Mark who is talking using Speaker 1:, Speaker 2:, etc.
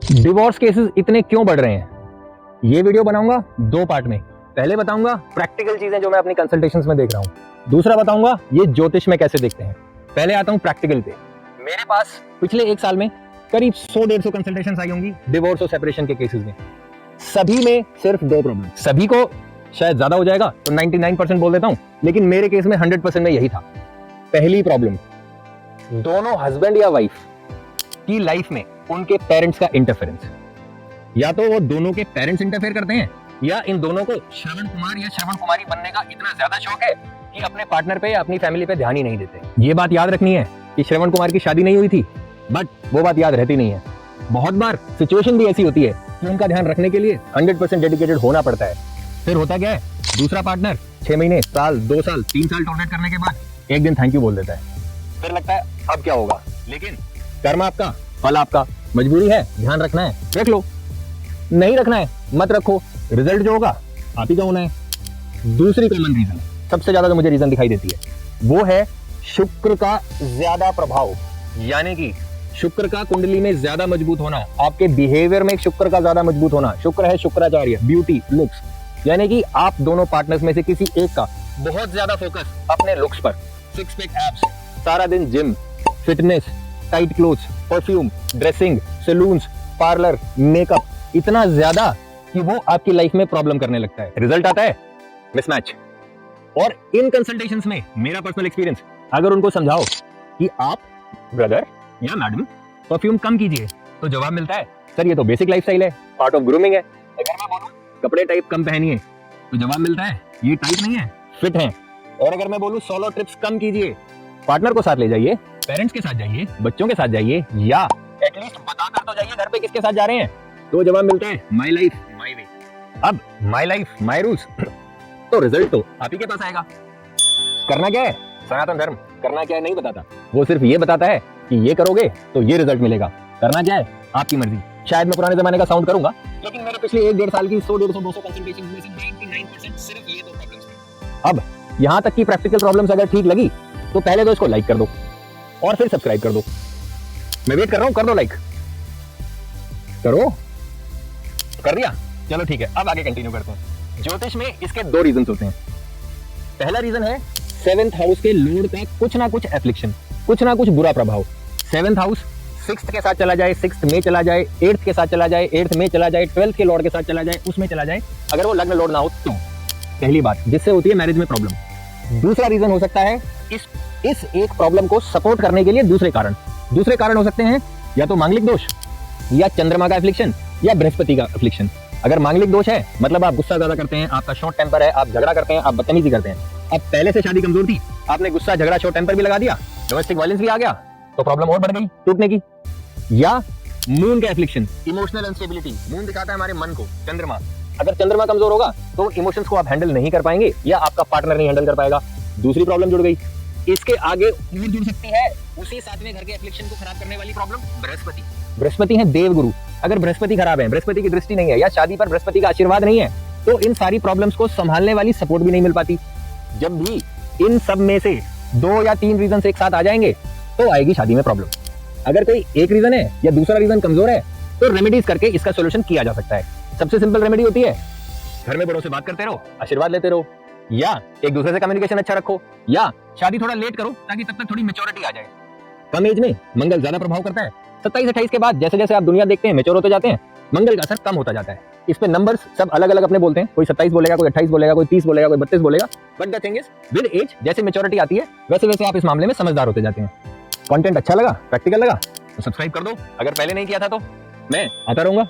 Speaker 1: Divorce cases इतने क्यों बढ़ रहे हैं, ये वीडियो बनाऊंगा दो पार्ट में। पहले बताऊंगा प्रैक्टिकल चीजें जो मैं अपनी कंसल्टेशंस में देख रहा हूं, दूसरा बताऊंगा ये ज्योतिष में कैसे देखते हैं। पहले आता हूं प्रैक्टिकल पे। मेरे पास पिछले एक साल में करीब 100-150 कंसल्टेशंस आई होंगी डिवोर्स और सेपरेशन के केसेस में। सभी में सिर्फ दो प्रॉब्लम। सभी को शायद ज्यादा हो जाएगा तो 99% बोल देता हूं, लेकिन मेरे केस में 100% में यही था। पहली प्रॉब्लम, दोनों हस्बैंड या वाइफ की लाइफ में उनके पेरेंट्स का इंटरफेरेंस। या तो वो दोनों के पेरेंट्स इंटरफेयर करते हैं, या इन दोनों को श्रवण कुमार या श्रवण कुमारी बनने का इतना ज्यादा शौक है कि अपने पार्टनर पे या अपनी फैमिली पे ध्यान ही नहीं देते। ये बात याद रखनी है कि श्रवण कुमार की शादी नहीं हुई थी, बट वो बात याद रहती नहीं है। बहुत बार सिचुएशन भी ऐसी होती है कि उनका ध्यान रखने के लिए 100% डेडिकेटेड होना पड़ता है। फिर होता क्या है, दूसरा पार्टनर 6 महीने, साल, 2 साल, 3 साल टॉलरेट करने के बाद एक दिन थैंक यू बोल देता है। फिर लगता है अब क्या होगा, लेकिन कर्म आपका, फल आपका, मजबूरी है, ध्यान रखना है, रख लो। नहीं रखना है मत रखो, रिजल्ट जो होगा आप ही का होना है। दूसरी कॉमन रीजन, सबसे ज्यादा जो मुझे रीजन दिखाई देती है, वो है शुक्र का ज्यादा प्रभाव। यानी कि शुक्र का कुंडली में ज्यादा मजबूत होना, आपके बिहेवियर में शुक्र का ज्यादा मजबूत होना। शुक्र है शुक्राचार्य, ब्यूटी, लुक्स। यानी कि आप दोनों पार्टनर्स में से किसी एक का बहुत ज्यादा फोकस अपने लुक्स पर, 6 पैक एब्स, सारा दिन gym, fitness, tight clothes, perfume, dressing, saloons, parlour, makeup, इतना ज्यादा कि वो आपकी लाइफ में प्रॉब्लम करने लगता है। रिजल्ट आता है मिसमैच। और इन कंसल्टेशंस में मेरा पर्सनल एक्सपीरियंस, अगर उनको समझाओ कि आप ब्रदर या मैडम परफ्यूम कम कीजिए, तो जवाब मिलता है सर ये तो बेसिक लाइफस्टाइल है, पार्ट ऑफ ग्रूमिंग है। अगर मैं बोलूं कपड़े टाइप कम पहनिए, तो जवाब मिलता है ये टाइप नहीं है, फिट है। और अगर मैं बोलूं सोलो ट्रिप्स कम कीजिए, पार्टनर को साथ ले जाइए, पेरेंट्स के साथ जाइए, बच्चों के साथ जाइए, या एटलीस्ट बता कर तो जाइए घर पे किसके साथ जा रहे हैं, तो जवाब मिलता है माय लाइफ माय वे। अब माय लाइफ माय रूल्स, तो रिजल्ट तो आप ही के पास आएगा। करना क्या है, सनातन धर्म करना क्या है नहीं बताता, वो सिर्फ ये बताता है कि ये करोगे तो ये रिजल्ट मिलेगा। करना क्या है आपकी मर्जी। शायद मैं पुराने जमाने का साउंड करूंगा, लेकिन मेरे पिछले 1-1.5 साल की 100-150-200 कंसल्टेशन में से 99% सिर्फ ये दो प्रॉब्लम्स थे। अब यहां तक की प्रैक्टिकल प्रॉब्लम्स अगर ठीक लगी तो पहले तो इसको लाइक कर दो और फिर सब्सक्राइब कर दो। मैं वेट कर रहा हूं, कर दो लाइक, करो, कर दिया, चलो ठीक है। अब आगे कंटिन्यू करते हैं। ज्योतिष में इसके 2 रीजन होते हैं। पहला रीजन है 7th हाउस के लॉर्ड का कुछ ना कुछ एफ्लिक्शन, कुछ ना कुछ बुरा प्रभाव। 7th हाउस 6th के साथ चला जाए, 6th में चला जाए, 8th के साथ चला जाए, 8th में चला जाए, 12th के लॉर्ड के साथ चला जाए, उसमें चला जाए, अगर वो लग्न लॉर्ड ना हो तो। पहली बात जिससे होती है मैरिज में प्रॉब्लम। दूसरा रीजन हो सकता है इस एक प्रॉब्लम को सपोर्ट करने के लिए दूसरे कारण हो सकते हैं, या तो मांगलिक दोष, या चंद्रमा का एफ्लिक्शन, या बृहस्पति का एफ्लिक्शन। अगर मांगलिक दोष है मतलब आप गुस्सा ज्यादा करते हैं, आपका शॉर्ट टेम्पर है, आप झगड़ा करते हैं, आप बदतमीजी करते हैं। अब पहले से शादी कमजोर थी, आपने गुस्सा, झगड़ा, शॉर्ट टेम्पर भी लगा दिया, डोमेस्टिक वायलेंस भी आ गया, तो प्रॉब्लम और बढ़ गई टूटने की। या मून का एफ्लिक्शन, इमोशनल अनस्टेबिलिटी। मून दिखाता है हमारे मन को, चंद्रमा। अगर चंद्रमा कमजोर होगा तो इमोशंस को आप हैंडल नहीं कर पाएंगे, या आपका पार्टनर नहीं हैंडल कर पाएगा। दूसरी प्रॉब्लम जुड़ गई। इसके आगे और जुड़ सकती है उसी 7वें घर के एफ्लिक्शन को खराब करने वाली प्रॉब्लम, बृहस्पति। बृहस्पति है देवगुरु। अगर बृहस्पति खराब है, बृहस्पति की दृष्टि नहीं है, या शादी पर बृहस्पति का आशीर्वाद नहीं है, तो इन सारी प्रॉब्लम्स को संभालने वाली सपोर्ट भी नहीं मिल पाती। जब भी इन सब में से 2 या 3 रीजन एक साथ आ जाएंगे तो आएगी शादी में प्रॉब्लम। अगर कोई एक रीजन है या दूसरा रीजन कमजोर है, तो रेमेडीज करके इसका सोल्यूशन किया जा सकता है। सबसे सिंपल रेमेडी होती है घर में बड़ों से बात करते रहो, आशीर्वाद लेते रहो, या एक दूसरे से कम्युनिकेशन अच्छा रखो, या शादी थोड़ा लेट करो ताकि तब तक थोड़ी मैच्योरिटी आ जाए। कम एज में मंगल ज्यादा प्रभाव करता है। 27-28 के बाद जैसे जैसे आप दुनिया देखते हैं, मैच्योर होते जाते हैं, मंगल का असर कम होता जाता है। इस पे नंबर्स सब अलग अलग अपने बोलते हैं, कोई 27 बोलेगा, कोई 28 बोलेगा, कोई 30 बोलेगा, कोई 32 बोलेगा। But the thing is with age जैसे मैच्योरिटी आती है वैसे वैसे आप इस मामले में समझदार होते जाते हैं। कंटेंट अच्छा लगा, प्रैक्टिकल लगा तो सब्सक्राइब कर दो। अगर पहले नहीं किया था तो मैं आता रहूंगा।